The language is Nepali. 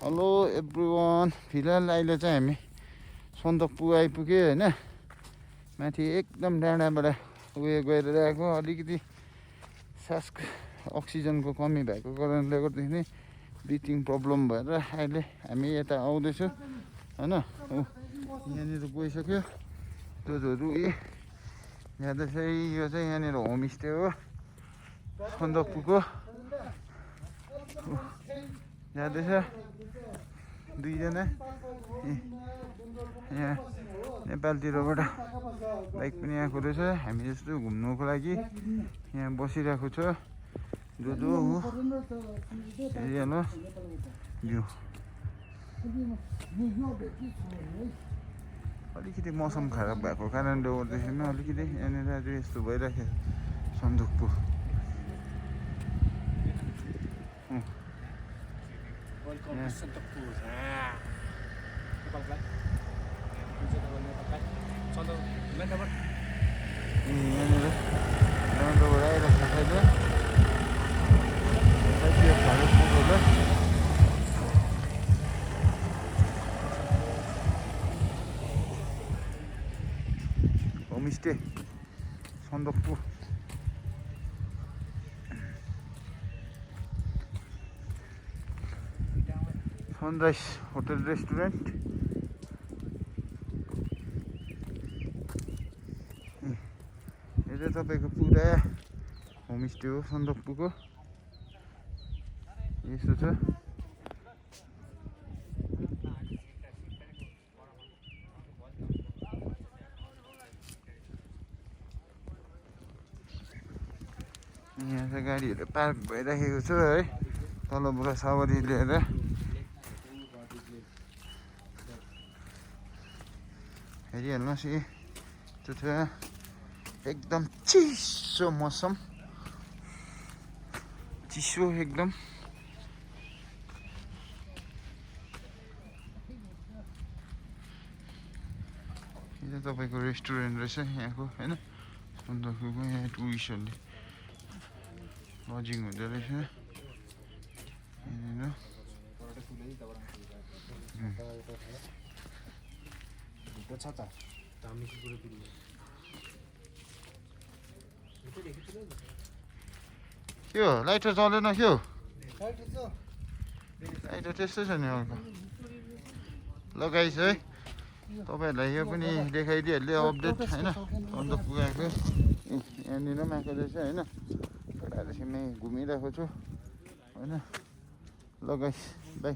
हेलो एभ्रिवान, फिलहाल अहिले चाहिँ हामी सन्दकपू आइपुग्यो होइन। माथि एकदम डाँडाबाट उयो गइरहेको अलिकति सासको अक्सिजनको कमी भएको कारणले गर्दाखेरि नै ब्रिथिङ प्रब्लम भएर अहिले हामी यता आउँदैछौँ होइन। यहाँनिर गइसक्यो जोजोहरू जाँदैछ। यो चाहिँ यहाँनिर होमस्टे हो सन्दकपूको। जाँदैछ दुईजना यहाँ नेपालतिरबाट बाइक पनि आएको रहेछ। हामी जस्तो घुम्नुको लागि यहाँ बसिरहेको छ जो हो हेरिहाल्नु भ्यू। अलिकति मौसम खराब भएको कारणले गर्दाखेरि अलिकति यहाँनिर आज यस्तो भइरहेको Sandakphu. Homestay Sandakphu. Sunrise hotel restaurant. यो चाहिँ तपाईँको पुरा होमस्टे हो सन्दकपूको। यस्तो छ। यहाँ चाहिँ गाडीहरू पार्क भइराखेको छ है, तलबाट सवारी लिएर। हेरिहाल्नुहोस् त्यो छ एकदम चिसो मौसम, चिसो एकदम। यो तपाईँको रेस्टुरेन्ट रहेछ यहाँको होइन, सन्दकपूको। यहाँ टुरिस्टहरूले लजिङ हुँदो रहेछ यहाँनिर। के हो लाइटर चलेन? के हो लाइटर त्यस्तै छ नि अर्को लगाइछ है। तपाईँहरूलाई यो पनि देखाइदिइहाल्यो अपडेट होइन। सन्दकपू आएको यहाँनिर पनि आएको रहेछ होइन। एकैछिनमै घुमिरहेको छु होइन। लगाइस बाई।